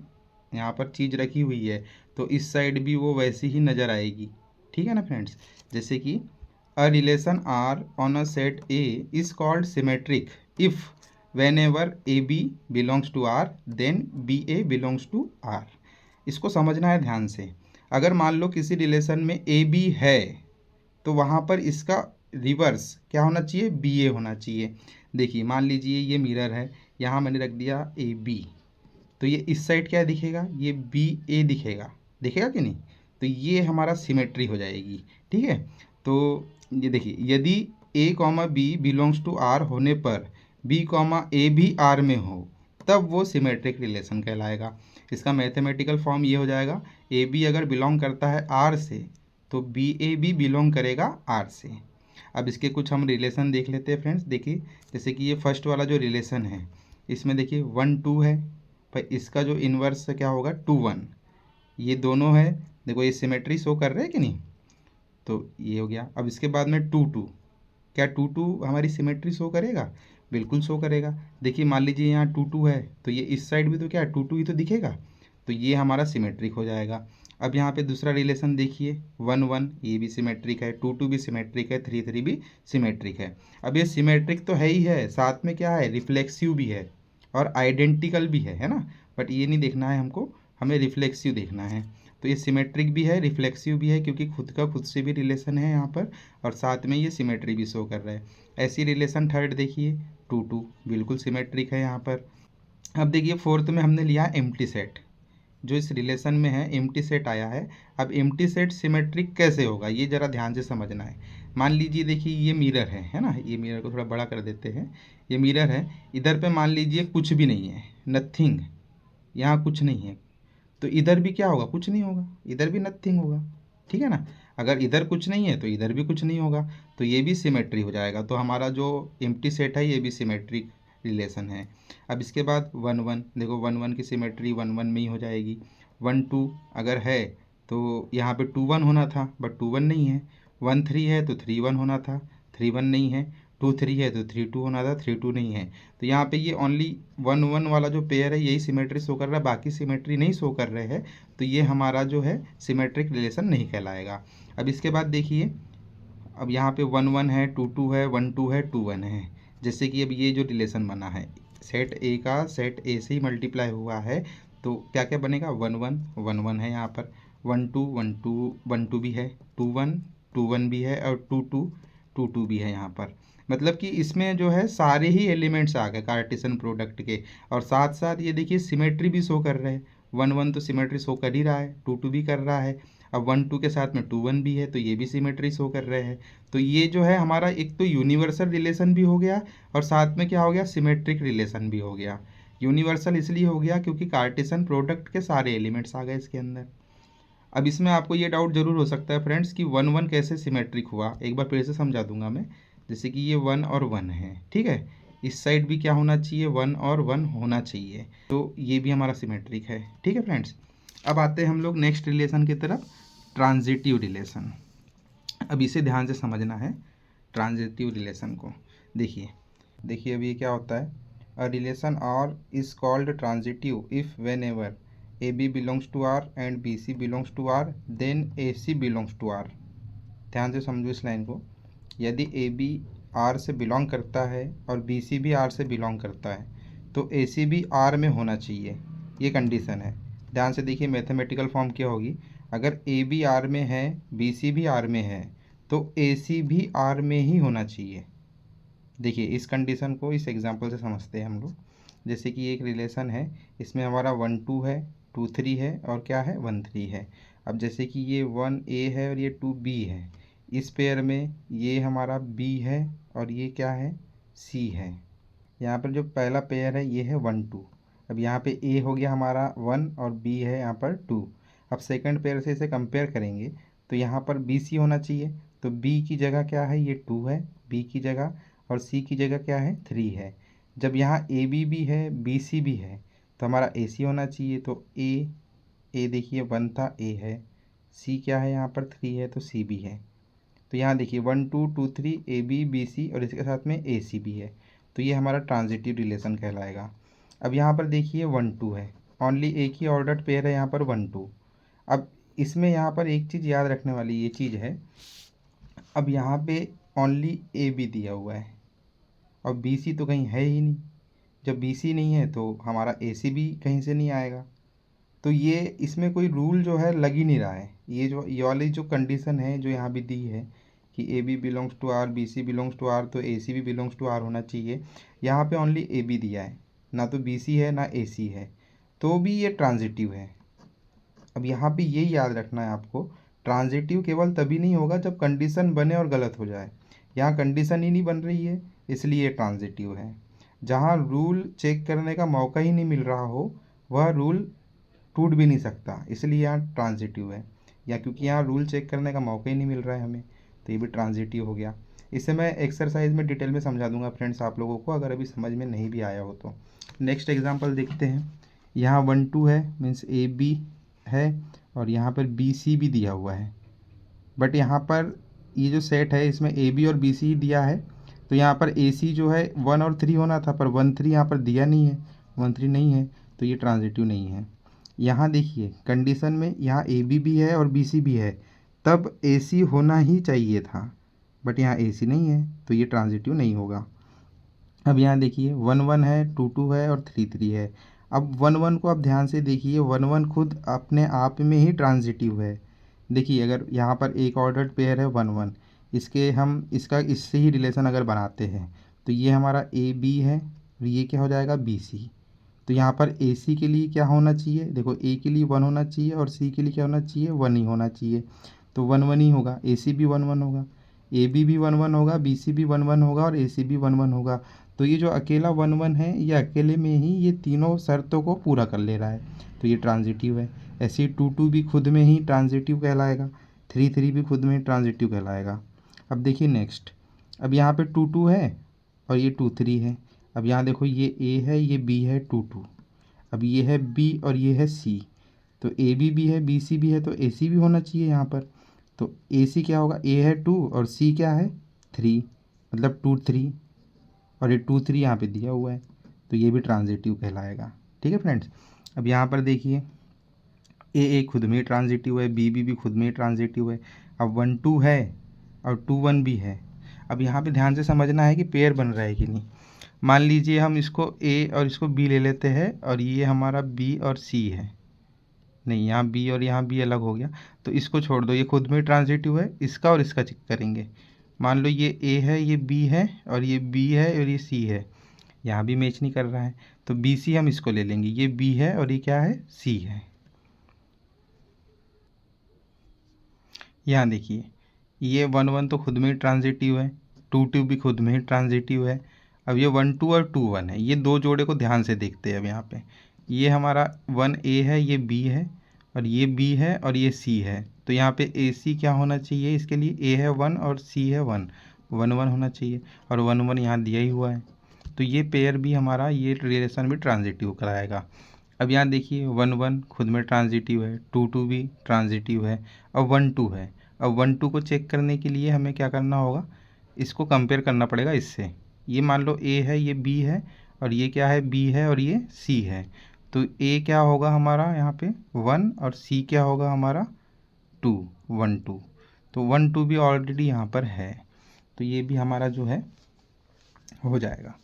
यहाँ पर चीज़ रखी हुई है तो इस साइड भी वो वैसी ही नज़र आएगी। ठीक है ना फ्रेंड्स, जैसे कि a relation R on a set A is called symmetric if whenever A B belongs to R then B A belongs to R. इसको समझना है ध्यान से। अगर मान लो किसी रिलेशन में ए बी है तो वहाँ पर इसका रिवर्स क्या होना चाहिए, बी ए होना चाहिए। देखिए मान लीजिए ये मिरर है, यहाँ मैंने रख दिया ए बी, तो ये इस साइड क्या दिखेगा, ये बी ए दिखेगा, दिखेगा कि नहीं? तो ये हमारा सिमेट्री हो जाएगी। ठीक है, तो ये देखिए यदि A comma B belongs to R होने पर बी कॉमा ए भी आर में हो तब वो सिमेट्रिक रिलेशन कहलाएगा। इसका मैथमेटिकल फॉर्म ये हो जाएगा, ए बी अगर बिलोंग करता है आर से तो बी ए भी बिलोंग करेगा आर से। अब इसके कुछ हम रिलेशन देख लेते हैं फ्रेंड्स। देखिए जैसे कि ये फर्स्ट वाला जो रिलेशन है इसमें देखिए 1 2 है, पर इसका जो इन्वर्स क्या होगा 2 1, ये दोनों है, देखो ये सिमेट्री शो कर रहे हैं कि नहीं? तो ये हो गया। अब इसके बाद में 2 2, क्या 2 2 हमारी सिमेट्री शो करेगा? बिल्कुल शो करेगा। देखिए मान लीजिए यहाँ 2 2 है तो ये इस साइड भी तो क्या है 2 2 ही तो दिखेगा, तो ये हमारा सिमेट्रिक हो जाएगा। अब यहाँ पे दूसरा रिलेशन देखिए 1 1, ये भी सिमेट्रिक है, 2 2 भी सिमेट्रिक है, 3 3 भी सिमेट्रिक है। अब ये सिमेट्रिक तो है ही है, साथ में क्या है, रिफ्लेक्सिव भी है और आइडेंटिकल भी है ना? बट ये नहीं देखना है हमको, हमें रिफ्लेक्सिव देखना है। तो ये सिमेट्रिक भी है, रिफ्लेक्सिव भी है, क्योंकि खुद का खुद से भी रिलेशन है यहाँ पर और साथ में ये सिमेट्री भी शो कर रहा है। ऐसी रिलेशन थर्ड देखिए 2 2, बिल्कुल सिमेट्रिक है यहाँ पर। अब देखिए फोर्थ में हमने लिया एम्प्टी सेट, जो इस रिलेशन में है एम्प्टी सेट आया है। अब एम्प्टी सेट सिमेट्रिक कैसे होगा ये ज़रा ध्यान से समझना है। मान लीजिए देखिए ये मिरर है ना, ये मिरर को थोड़ा बड़ा कर देते हैं, ये मिरर है, इधर पे मान लीजिए कुछ भी नहीं है, नथिंग, यहाँ कुछ नहीं है, तो इधर भी क्या होगा, कुछ नहीं होगा, इधर भी नथिंग होगा। ठीक है ना, अगर इधर कुछ नहीं है तो इधर भी कुछ नहीं होगा, तो ये भी सिमेट्री हो जाएगा। तो हमारा जो एम्प्टी सेट है ये भी सिमेट्रिक रिलेशन है। अब इसके बाद 1 1, देखो 1 1 की सिमेट्री 1 1 में ही हो जाएगी। 1 2 अगर है तो यहाँ पे 2 1 होना था बट 2 1 नहीं है। 1 3 है तो 3 1 होना था, 3 1 नहीं है। 2 3 है तो 3 2 होना था, 3 2 नहीं है। तो यहाँ पे ये ओनली 1 1 वाला जो पेयर है यही सिमेट्री शो कर रहा है, बाकी सिमेट्री नहीं शो कर रहे हैं, तो ये हमारा जो है सिमेट्रिक रिलेशन नहीं कहलाएगा। अब इसके बाद देखिए, अब यहाँ पे 1 1 है, 2 2 है, 1 2 है, 2 1 है। जैसे कि अब ये जो रिलेशन बना है सेट ए का सेट ए से ही मल्टीप्लाई हुआ है, तो क्या क्या बनेगा, 1 1 1 1 है यहाँ पर, 1 2 1 2 1 2 भी है, 2 1 2 1 भी है और 2 2 2 2 भी है यहाँ पर। मतलब कि इसमें जो है सारे ही एलिमेंट्स आ गए कार्टेशियन प्रोडक्ट के, और साथ साथ ये देखिए सिमेट्री भी शो कर रहे हैं। 1 1 तो सिमेट्री शो कर ही रहा है, 2 2 भी कर रहा है, अब 1 2 के साथ में 2 1 भी है तो ये भी सिमेट्री शो कर रहे हैं। तो ये जो है हमारा एक तो यूनिवर्सल रिलेशन भी हो गया और साथ में क्या हो गया, सिमेट्रिक रिलेशन भी हो गया। यूनिवर्सल इसलिए हो गया क्योंकि कार्टेशियन प्रोडक्ट के सारे एलिमेंट्स आ गए इसके अंदर। अब इसमें आपको ये डाउट जरूर हो सकता है फ्रेंड्स कि 1 1 कैसे सिमेट्रिक हुआ, एक बार फिर से समझा दूंगा मैं। जैसे कि ये 1 और 1 है, ठीक है, इस साइड भी क्या होना चाहिए, 1 और 1 होना चाहिए, तो ये भी हमारा सिमेट्रिक है। ठीक है फ्रेंड्स, अब आते हैं हम लोग नेक्स्ट रिलेशन की तरफ, ट्रांजिटिव रिलेशन। अब इसे ध्यान से समझना है ट्रांजिटिव रिलेशन को। देखिए देखिए अब ये क्या होता है, a relation R is called transitive if whenever A B belongs to R and B C belongs to R then A C belongs to R. ध्यान से समझो इस लाइन को, यदि ए बी आर से बिलोंग करता है और बी सी भी आर से बिलोंग करता है तो ए सी भी आर में होना चाहिए, ये कंडीशन है। ध्यान से देखिए मैथमेटिकल फॉर्म क्या होगी, अगर ए बी आर में है बी सी भी आर में है तो ए सी भी आर में ही होना चाहिए। देखिए इस कंडीशन को इस एग्जांपल से समझते हैं हम लोग। जैसे कि एक रिलेशन है, इसमें हमारा 1 2 है, 2 3 है और क्या है 1 3 है। अब जैसे कि ये 1 ए है और ये 2 बी है, इस पेयर में ये हमारा बी है और ये क्या है, सी है। यहाँ पर जो पहला पेयर है ये है 1 2। अब यहाँ पे ए हो गया हमारा 1 और बी है यहाँ पर 2। अब सेकंड पेयर से इसे कंपेयर करेंगे तो यहाँ पर बी सी होना चाहिए। तो बी की जगह क्या है, ये 2 है बी की जगह, और सी की जगह क्या है, 3 है। जब यहाँ ए बी भी है बी सी भी है तो हमारा ए सी होना चाहिए। तो ए देखिए 1 था, ए है, सी क्या है यहाँ पर 3 है तो सी भी है। तो यहाँ देखिए 1 2 2 3 ए बी बी सी और इसके साथ में ए सी भी है। तो ये हमारा ट्रांजिटिव रिलेशन कहलाएगा। अब यहाँ पर देखिए 1 2 है, ओनली एक ही ऑर्डर्ड पेयर है यहाँ पर 1 2। अब इसमें यहाँ पर एक चीज़ याद रखने वाली ये चीज़ है, अब यहाँ पे ओनली ए बी दिया हुआ है और बी सी तो कहीं है ही नहीं। जब बी सी नहीं है तो हमारा ए सी भी कहीं से नहीं आएगा। तो ये इसमें कोई रूल जो है लग ही नहीं रहा है। ये वाली जो कंडीशन है जो यहाँ भी दी है कि A B belongs to R, B C belongs to R, तो ए सी भी बिलोंग्स टू आर होना चाहिए। यहाँ पे ओनली ए बी दिया है, ना तो बी सी है ना ए सी है, तो भी ये ट्रांजिटिव है। अब यहाँ पे ये याद रखना है आपको, ट्रांजिटिव केवल तभी नहीं होगा जब कंडीशन बने और गलत हो जाए। यहाँ कंडीशन ही नहीं बन रही है इसलिए ये ट्रांजिटिव है। जहाँ रूल चेक करने का मौका ही नहीं मिल रहा हो वह रूल टूट भी नहीं सकता, इसलिए यहाँ ट्रांजिटिव है। या क्योंकि यहाँ रूल चेक करने का मौका ही नहीं मिल रहा है हमें, तो ये भी ट्रांजिटिव हो गया। इसे मैं एक्सरसाइज में डिटेल में समझा दूंगा फ्रेंड्स आप लोगों को, अगर अभी समझ में नहीं भी आया हो तो। नेक्स्ट एग्जांपल देखते हैं। यहाँ 1 2 है, मीन्स ए बी है और यहाँ पर बी सी भी दिया हुआ है। बट यहाँ पर ये जो सेट है इसमें ए बी और बी सी दिया है, तो यहाँ पर ए सी जो है 1 और 3 होना था, पर 1 3 यहाँ पर दिया नहीं है, 1 3 नहीं है, तो ये ट्रांजिटिव नहीं है। यहाँ देखिए कंडीशन में यहाँ ए बी भी है और बी सी भी है, तब ए सी होना ही चाहिए था, बट यहाँ ए सी नहीं है तो ये ट्रांजिटिव नहीं होगा। अब यहाँ देखिए 1 1 है, 2 2 है और 3 3 है। अब 1 1 को आप ध्यान से देखिए, 1 1 खुद अपने आप में ही ट्रांजिटिव है। देखिए अगर यहाँ पर एक ऑर्डर्ड पेयर है 1 1, इसके हम इसका इससे ही रिलेशन अगर बनाते हैं तो ये हमारा ए बी है और ये क्या हो जाएगा, बी सी। तो यहाँ पर ए सी के लिए क्या होना चाहिए, देखो ए के लिए 1 होना चाहिए और सी के लिए क्या होना चाहिए, 1 ही होना चाहिए। तो 1 1 ही होगा, ए सी भी 1 1 होगा, ए बी भी 1 1 होगा, बी सी भी 1 1 होगा और ए सी भी 1 1 होगा। तो ये जो अकेला 1 1 है ये अकेले में ही ये तीनों शर्तों को पूरा कर ले रहा है, तो ये ट्रांजिटिव है। ऐसे ही 2 2 भी खुद में ही ट्रांजिटिव कहलाएगा, 3 3 भी खुद में ही ट्रांजिटिव कहलाएगा। अब देखिए नेक्स्ट, अब यहाँ पे 2 2 है और ये 2 3 है। अब यहाँ देखो ये ए है, ये बी है, 2 2। अब ये है बी और ये है सी, तो ए बी भी है बी सी भी है तो ए सी भी होना चाहिए यहाँ पर। तो ए सी क्या होगा, ए है 2 और सी क्या है 3, मतलब 2 3, और ये 2 3 यहाँ पे दिया हुआ है, तो ये भी ट्रांजिटिव कहलाएगा। ठीक है फ्रेंड्स। अब यहाँ पर देखिए ए खुद में ही ट्रांजिटिव है, बी भी खुद में ही ट्रांजिटिव है। अब 1 2 है और 2 1 भी है। अब यहाँ पे ध्यान से समझना है कि पेयर बन रहा है कि नहीं। मान लीजिए हम इसको ए और इसको बी ले लेते हैं और ये हमारा बी और सी है, नहीं यहाँ बी और यहाँ बी अलग हो गया, तो इसको छोड़ दो, ये खुद में ट्रांजिटिव है। इसका और इसका चेक करेंगे। मान लो ये ए है, ये बी है और ये बी है और ये सी है, यहाँ भी मैच नहीं कर रहा है, तो बी सी हम इसको ले लेंगे, ये बी है और ये क्या है, सी है। यहाँ देखिए ये 1 1 तो खुद में ही ट्रांजिटिव है, 2 2 भी खुद में ही ट्रांजिटिव है। अब ये 1 2 और 2 1 है, ये दो जोड़े को ध्यान से देखते हैं। अब यहाँ पे ये हमारा 1 ए है, ये बी है और ये बी है और ये सी है, तो यहाँ पे ए सी क्या होना चाहिए, इसके लिए ए है 1 और सी है 1 1 1 होना चाहिए, और 1 1 यहाँ दिया ही हुआ है, तो ये पेयर भी हमारा, ये रिलेशन भी ट्रांजिटिव कराएगा। अब यहाँ देखिए 1 1 खुद में ट्रांजिटिव है, 2 2 भी ट्रांजिटिव है, अब 1 2 है। अब 1 2 को चेक करने के लिए हमें क्या करना होगा, इसको कंपेयर करना पड़ेगा इससे। ये मान लो ए है, ये बी है और ये क्या है, बी है और ये सी है, तो ए क्या होगा हमारा यहाँ पे 1 और सी क्या होगा हमारा 2 1 2, तो 1 2 भी ऑलरेडी यहाँ पर है, तो ये भी हमारा जो है हो जाएगा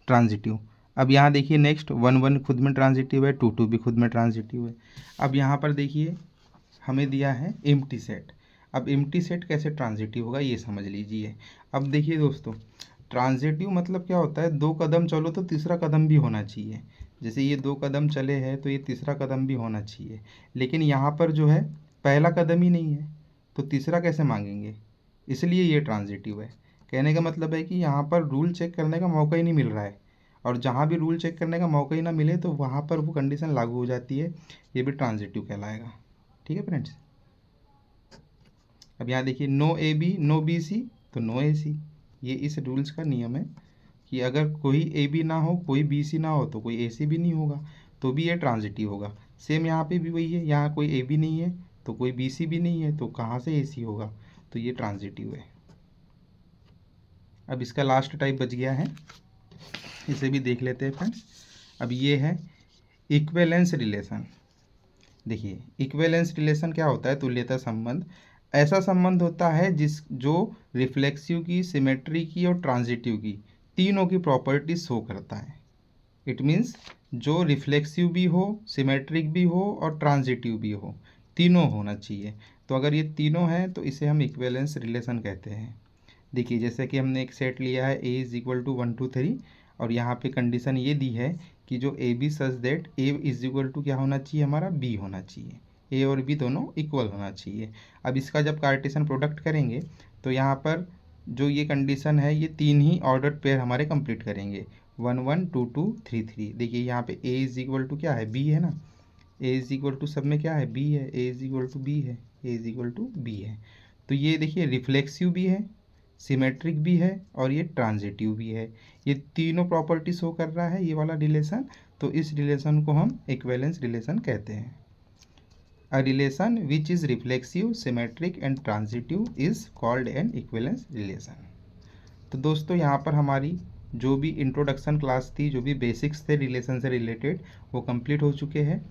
ट्रांजिटिव। अब यहाँ देखिए नेक्स्ट 1 1 खुद में ट्रांजिटिव है, 2 2 भी खुद में ट्रांजिटिव है। अब यहाँ पर देखिए हमें दिया है एम्प्टी सेट। अब एम्प्टी सेट कैसे ट्रांजिटिव होगा ये समझ लीजिए। अब देखिए दोस्तों, ट्रांजिटिव मतलब क्या होता है, 2 कदम चलो तो तीसरा कदम भी होना चाहिए। जैसे ये 2 कदम चले हैं तो ये तीसरा कदम भी होना चाहिए, लेकिन यहाँ पर जो है पहला कदम ही नहीं है, तो तीसरा कैसे मांगेंगे। इसलिए ये ट्रांजिटिव है। कहने का मतलब है कि यहाँ पर रूल चेक करने का मौका ही नहीं मिल रहा है, और जहाँ भी रूल चेक करने का मौका ही ना मिले तो वहाँ पर वो कंडीशन लागू हो जाती है, ये भी ट्रांजिटिव कहलाएगा। ठीक है फ्रेंड्स। अब यहाँ देखिए no A B no B C तो नो ए सी, ये इस रूल्स का नियम है कि अगर कोई ए बी ना हो, कोई बी सी ना हो तो कोई ए सी भी नहीं होगा, तो भी ये ट्रांजिटिव होगा। सेम यहाँ पे भी वही है, यहाँ कोई ए बी नहीं है तो कोई बी सी भी नहीं है, तो कहाँ से ए सी होगा, तो ये ट्रांजिटिव है। अब इसका लास्ट टाइप बच गया है, इसे भी देख लेते हैं फ्रेंड्स। अब ये है इक्विवेलेंस रिलेशन। देखिए इक्विवेलेंस रिलेशन क्या होता है, तुल्यता संबंध। ऐसा संबंध होता है जो रिफ्लेक्सिव की, सिमेट्री की और ट्रांजिटिव की तीनों की प्रॉपर्टी शो करता है। इट मीन्स जो रिफ्लेक्सिव भी हो, सिमेट्रिक भी हो और ट्रांजिटिव भी हो, तीनों होना चाहिए। तो अगर ये तीनों हैं तो इसे हम इक्विवेलेंस रिलेशन कहते हैं। देखिए जैसे कि हमने एक सेट लिया है ए इज़ इक्वल टू 1 2 3, और यहाँ पे कंडीशन ये दी है कि जो A B such that A is equal to क्या होना चाहिए, हमारा बी होना चाहिए, ए और बी दोनों इक्वल होना चाहिए। अब इसका जब कार्टेशियन प्रोडक्ट करेंगे तो यहाँ पर जो ये कंडीशन है, ये तीन ही ऑर्डर्ड पेयर हमारे कंप्लीट करेंगे, 1 1 2 2 3 3। देखिए यहाँ पे ए इज इक्वल टू क्या है, बी है ना, ए इज इक्वल टू सब में क्या है, बी है, ए इज इक्वल टू बी है, ए इज इक्वल टू बी है। तो ये देखिए रिफ्लेक्सिव भी है, सिमेट्रिक भी है और ये ट्रांजिटिव भी है, ये तीनों प्रॉपर्टी शो कर रहा है ये वाला रिलेशन। तो इस रिलेशन को हम इक्विवेलेंस रिलेशन कहते हैं। अ relation which is reflexive, symmetric and transitive is called N equivalence relation. तो दोस्तों यहाँ पर हमारी जो भी इंट्रोडक्शन क्लास थी, जो भी बेसिक्स थे रिलेशन से रिलेटेड, वो कंप्लीट हो चुके हैं।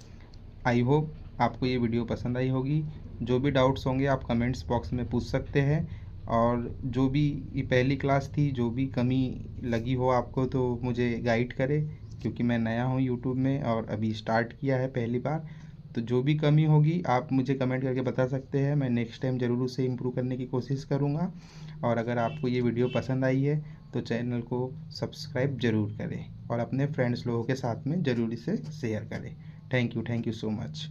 आई होप आपको ये वीडियो पसंद आई होगी। जो भी डाउट्स होंगे आप कमेंट्स बॉक्स में पूछ सकते हैं, और जो भी ये पहली क्लास थी, जो भी कमी लगी हो आपको तो मुझे गाइड करें, क्योंकि मैं नया हूँ यूट्यूब में और अभी स्टार्ट किया है पहली बार। तो जो भी कमी होगी आप मुझे कमेंट करके बता सकते हैं, मैं नेक्स्ट टाइम ज़रूर उसे इम्प्रूव करने की कोशिश करूँगा। और अगर आपको ये वीडियो पसंद आई है तो चैनल को सब्सक्राइब ज़रूर करें और अपने फ्रेंड्स लोगों के साथ में ज़रूर इसे शेयर करें। Thank you so much.